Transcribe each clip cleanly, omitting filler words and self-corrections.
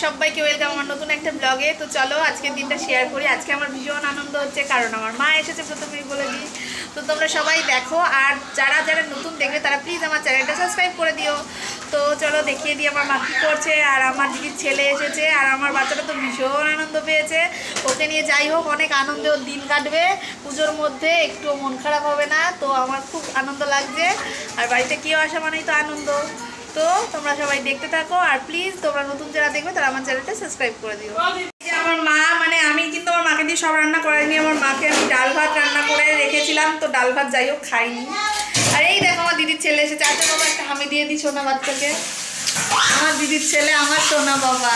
সবাইকে ওয়েলকাম আমার নতুন একটা ব্লগে। তো চলো আজকের দিনটা শেয়ার করি। আজকে আমার ভীষণ আনন্দ হচ্ছে, কারণ আমার মা এসেছে, প্রথমেই বলে দিই। তো তোমরা সবাই দেখো, আর যারা যারা নতুন দেখবে তারা প্লিজ আমার চ্যানেলটা সাবস্ক্রাইব করে দিও। তো চলো দেখিয়ে দিই আমার মা কী করছে। আর আমার দিদির ছেলে এসেছে, আর আমার বাচ্চাটা তো ভীষণ আনন্দ পেয়েছে। ওকে নিয়ে যাই হোক অনেক আনন্দে ওর দিন কাটবে পুজোর মধ্যে, একটু মন খারাপ হবে না। তো আমার খুব আনন্দ লাগছে, আর বাড়িতে কেউ আসা মানেই তো আনন্দ। তো তোমরা সবাই দেখতে থাকো, আর প্লিজ তোমরা নতুন যারা দেখবে তারা আমার চ্যানেলটা সাবস্ক্রাইব করে দিও। আমার মা আমি কিন্তু আমার মাকে দিয়ে সব রান্না করাইনি। আমার মাকে আমি ডাল ভাত রান্না করে রেখেছিলাম, তো ডাল ভাত যাই হোক খাইনি। আর এই দেখো আমার দিদির ছেলে এসেছে। আচ্ছা বাবা একটা হামি দিয়ে দিই সোনা বাচ্চাকে। আমার দিদির ছেলে আমার সোনা বাবা।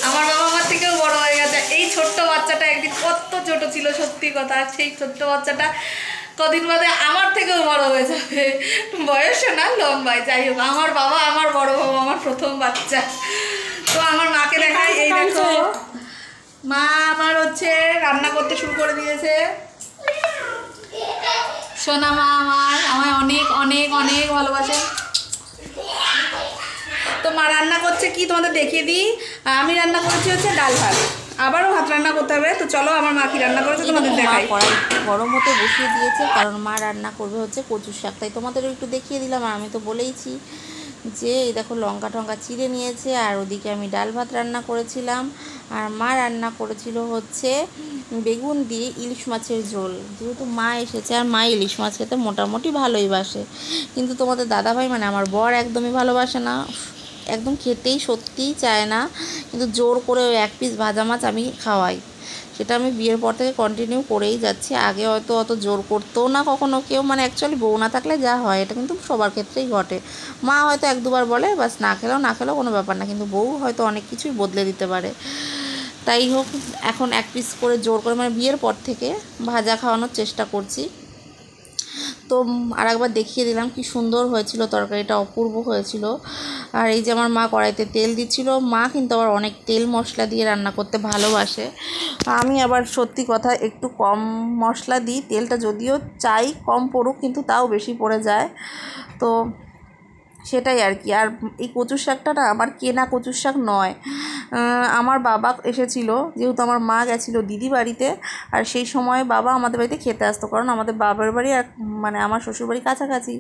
আমার বাবা আমার থেকেও বড় হয়ে গেছে। এই ছোট্ট বাচ্চাটা একদিন কত ছোট ছিল, সত্যি কথা। সেই ছোট্ট বাচ্চাটা কদিন বাদে আমার থেকেও বড় হয়ে যাবে, বয়সে না লম্বায়। যাই হোক আমার বাবা, আমার বড় বাবা, আমার প্রথম বাচ্চা। তো আমার মাকে দেখাই, এই দেখো মা আমার রান্না করতে শুরু করে দিয়েছে। সোনা মা আমায় অনেক অনেক অনেক ভালোবাসে। তো মা রান্না করছে কি তোমাদের দেখিয়ে দিই। আমি রান্না করেছি ডাল ভাত, আবারও ভাত রান্না করতে হবে। তো চলো আমার মা কি রান্না করেছে তোমাদের দেখাই। কড়াই গরম হতে বসিয়ে দিয়েছে, কারণ মা রান্না করবে কচুর শাক। তাই তোমাদেরও একটু দেখিয়ে দিলাম। আর আমি তো বলেইছি যে এই দেখো লঙ্কা টঙ্কা চিড়ে নিয়েছে। আর ওদিকে আমি ডাল ভাত রান্না করেছিলাম, আর মা রান্না করেছিল বেগুন দিয়ে ইলিশ মাছের ঝোল। যেহেতু মা এসেছে, আর মা ইলিশ মাছ খেতে মোটামুটি ভালোই বাসে, কিন্তু তোমাদের দাদাভাই আমার বর একদমই ভালোবাসে না, একদম খেতেই সত্যিই চায় না। কিন্তু জোর করে ওই এক পিস ভাজা মাছ আমি খাওয়াই। সেটা আমি বিয়ের পর থেকে কন্টিনিউ করেই যাচ্ছি। আগে হয়তো অত জোর করতেও না কখনো কেউ, অ্যাকচুয়ালি বউ না থাকলে যা হয় এটা কিন্তু সবার ক্ষেত্রেই ঘটে। মা হয়তো এক দুবার বলে, বাস না খেলেও কোনো ব্যাপার না, কিন্তু বউ হয়তো অনেক কিছুই বদলে দিতে পারে। তাই হোক, এখন এক পিস করে জোর করে বিয়ের পর থেকে ভাজা খাওয়ানোর চেষ্টা করছি। তো আর একবার দেখিয়ে দিলাম কি সুন্দর হয়েছিল তরকারিটা, অপূর্ব হয়েছিল। আর এই যে আমার মা কড়াইতে তেল দিচ্ছিল। মা কিন্তু আবার অনেক তেল মশলা দিয়ে রান্না করতে ভালোবাসে। আমি আবার সত্যি কথা একটু কম মশলা দিই। তেলটা যদিও চাই কম পড়ুক, কিন্তু তাও বেশি পড়ে যায়। তো সেটাই আর কি। আর এই কচুর শাকটা না আমার কেনা কচুর শাক নয়। আমার বাবা এসেছিল, যেহেতু আমার মা গেছিলো দিদি বাড়িতে, আর সেই সময় বাবা আমাদের বাড়িতে খেতে আসতো, কারণ আমাদের বাবার বাড়ি আর আমার শ্বশুরবাড়ি কাছাকাছি।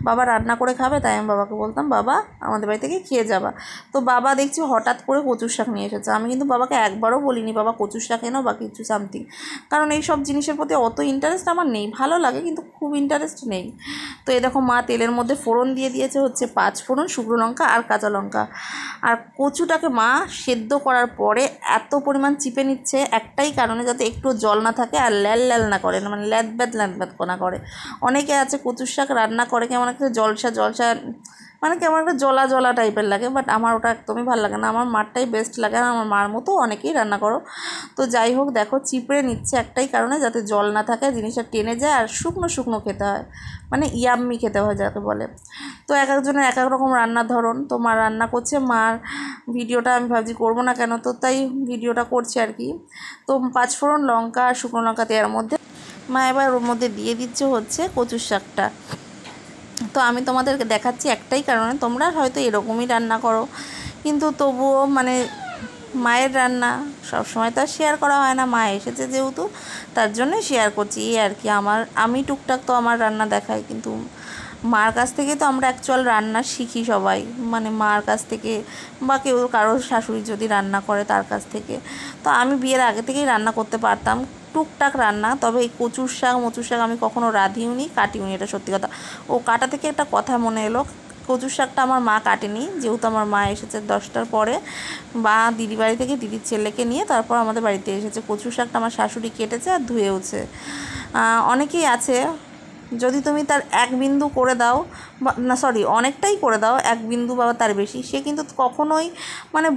বাবা রান্না করে খাবে, তাই আমি বাবাকে বলতাম বাবা আমাদের বাড়ি থেকে খেয়ে যাবা। তো বাবা দেখছি হঠাৎ করে কচুর শাক নিয়ে এসেছে। আমি কিন্তু বাবাকে একবারও বলিনি বাবা কচুর শাক এনো বা কিছু সামথিং, কারণ এই সব জিনিসের প্রতি অত ইন্টারেস্ট আমার নেই। ভালো লাগে কিন্তু খুব ইন্টারেস্ট নেই। তো এই দেখো মা তেলের মধ্যে ফোড়ন দিয়ে দিয়েছে 5 ফোড়ন, শুকনো লঙ্কা আর কাঁচা লঙ্কা। আর কচুটাকে মা সেদ্ধ করার পরে এত পরিমাণ চিপে নিচ্ছে একটাই কারণে, যাতে একটু জল না থাকে আর ল্যাল ল্যাল না করে, ল্যাদ ব্যাদ না করে। অনেকে আছে কচুর শাক রান্না করে কেমন একটা জলসা কেমন একটা জলা জলা টাইপের লাগে, বাট আমার ওটা একদমই ভালো লাগে না। আমার মারটাই বেস্ট লাগে, আর আমার মার মতো অনেকেই রান্না করো। তো যাই হোক দেখো চিপড়ে নিচ্ছে একটাই কারণে, যাতে জল না থাকে, জিনিসটা টেনে যায়, আর শুকনো শুকনো খেতে হয়, ইয়াম্মি খেতে হয় যাকে বলে। তো এক একজনের এক এক রকম রান্নার ধরন। তো মা রান্না করছে, মার ভিডিওটা আমি ভাবছি করবো না কেন, তো তাই ভিডিওটা করছি আর কি। তো 5 ফোড়ন, লঙ্কা আর শুকনো লঙ্কা দেওয়ার মধ্যে মা এবার ওর মধ্যে দিয়ে দিচ্ছে কচুর শাকটা। তো আমি তোমাদেরকে দেখাচ্ছি একটাই কারণে, তোমরা হয়তো এরকমই রান্না করো, কিন্তু তবুও মায়ের রান্না সবসময় তো আর শেয়ার করা হয় না। মা এসেছে যেহেতু, তার জন্যই শেয়ার করছি এই আর কি। আমি টুকটাক তো আমার রান্না দেখাই, কিন্তু মার কাছ থেকে তো আমরা অ্যাকচুয়াল রান্না শিখি সবাই, মার কাছ থেকে বা কেউ কারোর শাশুড়ি যদি রান্না করে তার কাছ থেকে। তো আমি বিয়ের আগে থেকেই রান্না করতে পারতাম টুকটাক রান্না, তবে এই কচুর শাক মচুর শাক আমি কখনও রাঁধিওনি কাটিওনি, এটা সত্যি কথা। ও কাটা থেকে একটা কথা মনে এলো, কচুর শাকটা আমার মা কাটেনি, যেহেতু আমার মা এসেছে 10টার পরে, বা দিদি বাড়ি থেকে দিদির ছেলেকে নিয়ে তারপর আমাদের বাড়িতে এসেছে। কচুর শাকটা আমার শাশুড়ি কেটেছে আর ধুয়েওছে। অনেকেই আছে যদি তুমি তার 1 বিন্দু করে দাও, না সরি অনেকটাই করে দাও, 1 বিন্দু বা তার বেশি, সে কিন্তু কখনোই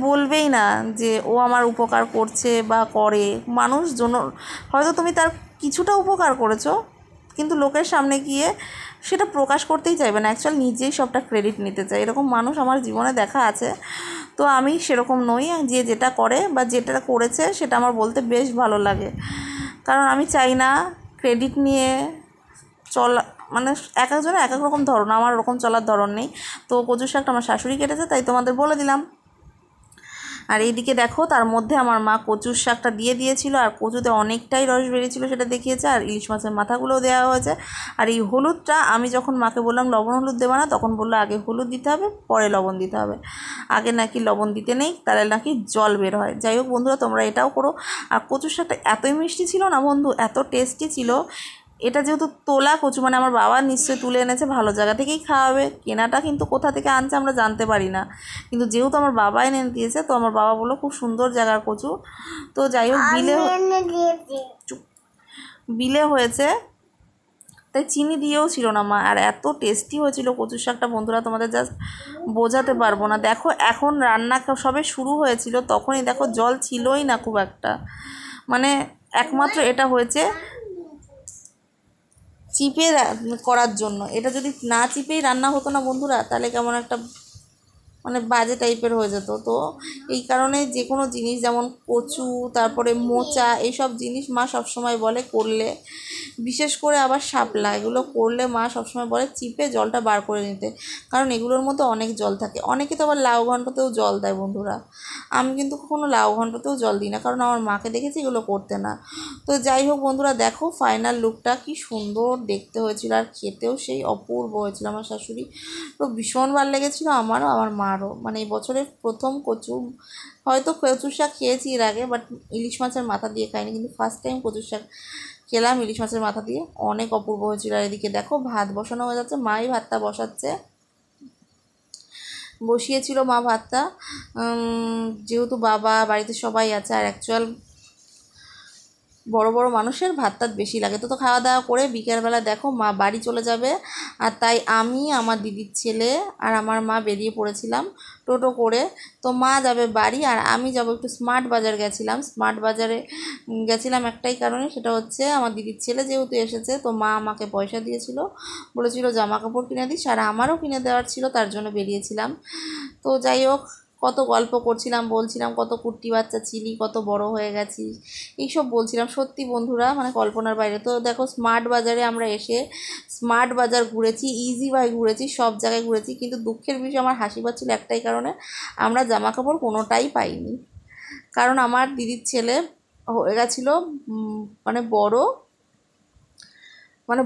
বলবেই না যে ও আমার উপকার করছে বা করে। মানুষজন হয়তো তুমি তার কিছুটা উপকার করেছো, কিন্তু লোকের সামনে গিয়ে সেটা প্রকাশ করতেই চাইবে না, অ্যাকচুয়ালি নিজেই সবটা ক্রেডিট নিতে চায়। এরকম মানুষ আমার জীবনে দেখা আছে। তো আমি সেরকম নই, যে যেটা করে বা যেটা করেছে সেটা আমার বলতে বেশ ভালো লাগে, কারণ আমি চাই না ক্রেডিট নিয়ে চলা, এক একজনের এক এক রকম ধরন, আমার ওরকম চলার ধরন নেই। তো কচুর শাকটা আমার শাশুড়ি কেটেছে, তাই তোমাদের বলে দিলাম। আর এইদিকে দেখো তার মধ্যে আমার মা কচুর শাকটা দিয়ে দিয়েছিল, আর কচুতে অনেকটাই রস বেরিয়েছিল সেটা দেখিয়েছে, আর ইলিশ মাছের মাথাগুলোও দেওয়া হয়েছে। আর এই হলুদটা আমি যখন মাকে বললাম লবণ হলুদ দেবে না, তখন বললো আগে হলুদ দিতে হবে পরে লবণ দিতে হবে, আগে নাকি লবণ দিতে নেই, তাহলে নাকি জল বের হয়। যাই হোক বন্ধুরা, তোমরা এটাও করো। আর কচুর শাকটা এতই মিষ্টি ছিল না বন্ধু, এত টেস্টি ছিল। এটা যেহেতু তোলা কচু, মানে আমার বাবা নিশ্চয়ই তুলে এনেছে, ভালো জায়গা থেকেই খাওয়াবে, কেনাটা কিন্তু কোথা থেকে আনছে আমরা জানতে পারি না, কিন্তু যেহেতু আমার বাবা এনে দিয়েছে, তো আমার বাবা বললো খুব সুন্দর জায়গার কচু। তো যাই হোক, বিলে হয়েছে, তাই চিনি দিয়েও ছিল না মা, আর এত টেস্টি হয়েছিল কচুর শাকটা বন্ধুরা, তোমাদের জাস্ট বোঝাতে পারবো না। দেখো এখন রান্না সবে শুরু হয়েছিল, তখনই দেখো জল ছিলই না খুব একটা, মানে একমাত্র এটা হয়েছে চিপে করার জন্য। এটা যদি না চিপেই রান্না হতো না বন্ধুরা, তাহলে কেমন একটা মানে বাজে টাইপের হয়ে যেত। তো এই কারণে যে কোনো জিনিস যেমন কচু, তারপরে মোচা, এইসব জিনিস মা সবসময় বলে করলে, বিশেষ করে আবার শাপলা, এগুলো করলে মা সবসময় বলে চিপে জলটা বার করে নিতে, কারণ এগুলোর মধ্যে অনেক জল থাকে। অনেকে তো আবার লাউ ঘন্টতেও জল দেয় বন্ধুরা, আমি কিন্তু কখনো লাউ ঘন্টতেও জল দিই না, কারণ আমার মাকে দেখেছি এগুলো করতে না। তো যাই হোক বন্ধুরা, দেখো ফাইনাল লুকটা কি সুন্দর দেখতে হয়েছিল, আর খেতেও সেই অপূর্ব হয়েছিল। আমার শাশুড়ি তো ভীষণ ভালো লেগেছিলো, আমারও আমার মারও। মানে এই বছরের প্রথম কচু, হয়তো কচুর শাক খেয়েছি এর আগে, বাট ইলিশ মাছের মাথা দিয়ে খাইনি, কিন্তু ফার্স্ট টাইম কচুর শাক খেলাম ইলিশ মাছের মাথা দিয়ে, অনেক অপূর্ব হয়েছিল। আর এদিকে দেখো ভাত বসানো হয়ে যাচ্ছে, মাই ভাতটা বসিয়েছিল মা ভাতটা, যেহেতু বাবা বাড়িতে সবাই আছে, আর অ্যাকচুয়াল বড় বড় মানুষের ভাতটা বেশি লাগে। তো খাওয়া দাওয়া করে বিকেলবেলা দেখো মা বাড়ি চলে যাবে, আর তাই আমি, আমার দিদির ছেলে আর আমার মা বেরিয়ে পড়েছিলাম টোটো করে। তো মা যাবে বাড়ি, আর আমি যাব একটু স্মার্ট বাজার গেছিলাম। স্মার্ট বাজারে গেছিলাম একটাই কারণে, সেটা হচ্ছে আমার দিদির ছেলে যেহেতু এসেছে, তো মা আমাকে পয়সা দিয়েছিল, বলেছিল জামা কাপড় কিনে দিস, আর আমারও কিনে দেওয়ার ছিল, তার জন্য বেরিয়েছিলাম। তো যাই হোক, কত গল্প করছিলাম, বলছিলাম কত কুট্টি বাচ্চা ছিলি, কত বড় হয়ে গেছিস, এইসব বলছিলাম। সত্যি বন্ধুরা, মানে কল্পনার বাইরে। তো দেখো স্মার্ট বাজারে আমরা এসে স্মার্ট বাজার ঘুরেছি, ইজি বাই ঘুরেছি, সব জায়গায় ঘুরেছি, কিন্তু দুঃখের বিষয় আমার হাসি পাচ্ছিল একটাই কারণে, আমরা জামা কাপড় কোনোটাই পাইনি। কারণ আমার দিদির ছেলে হয়ে গেছিলো মানে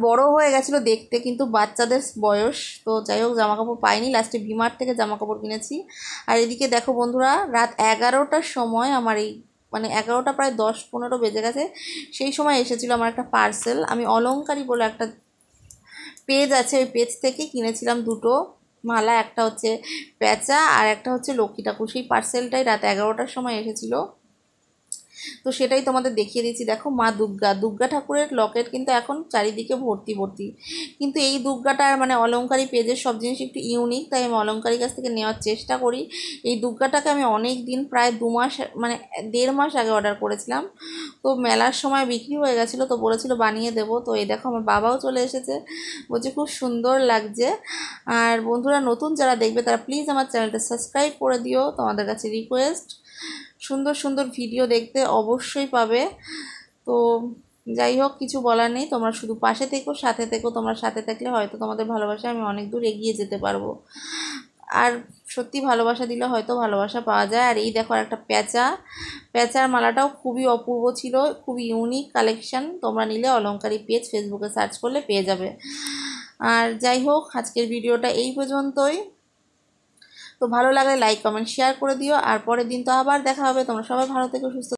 বড় হয়ে গেছিলো দেখতে, কিন্তু বাচ্চাদের বয়স। তো যাই হোক, জামা কাপড় পাইনি, লাস্টে ভিমার্ট থেকে জামা কাপড় কিনেছি। আর এদিকে দেখো বন্ধুরা, রাত 11টার সময় আমার এই মানে 11টা প্রায় 10-15 বেজে গেছে, সেই সময় এসেছিলো আমার একটা পার্সেল। আমি অলংকারী বলে একটা পেজ আছে, ওই পেজ থেকে কিনেছিলাম দুটো মালা, একটা হচ্ছে প্যাঁচা আর একটা হচ্ছে লক্ষ্মী ঠাকুর। সেই পার্সেলটাই রাত 11টার সময় এসেছিলো, তো সেটাই তোমাদের দেখিয়ে দিচ্ছি। দেখো মা দুর্গা ঠাকুরের লকেট কিন্তু এখন চারিদিকে ভর্তি, কিন্তু এই দুর্গাটার মানে অলংকারী পেজের সব জিনিস একটু ইউনিক, তাই আমি অলংকারীর কাছ থেকে নেওয়ার চেষ্টা করি। এই দুর্গাটাকে আমি অনেক দিন, প্রায় 2 মাস, মানে 1.5 মাস আগে অর্ডার করেছিলাম, তো মেলার সময় বিক্রি হয়ে গেছিলো, তো বলেছিল বানিয়ে দেবো। তো এই দেখো আমার বাবাও চলে এসেছে, বলছে খুব সুন্দর লাগছে। আর বন্ধুরা, নতুন যারা দেখবে তারা প্লিজ আমার চ্যানেলটা সাবস্ক্রাইব করে দিও, তোমাদের কাছে রিকোয়েস্ট। সুন্দর সুন্দর ভিডিও দেখতে অবশ্যই পাবে। তো যাই হোক, কিছু বলার নেই, তোমরা শুধু পাশে থেকো, সাথে থেকো। তোমরা সাথে থাকলে হয়তো তোমাদের ভালোবাসায় আমি অনেক দূর এগিয়ে যেতে পারবো, আর সত্যি ভালোবাসা দিলে হয়তো ভালোবাসা পাওয়া যায়। আর এই দেখো একটা প্যাঁচার মালাটাও খুবই অপূর্ব ছিল, খুবই ইউনিক কালেকশান। তোমরা নিলে অলংকারী পেজ ফেসবুকে সার্চ করলে পেয়ে যাবে। আর যাই হোক, আজকের ভিডিওটা এই পর্যন্তই। তো ভালো লাগলে লাইক কমেন্ট শেয়ার করে দিও, আর পরের দিন তো আবার দেখা হবে। তোমরা সবাই ভালো থেকো, সুস্থ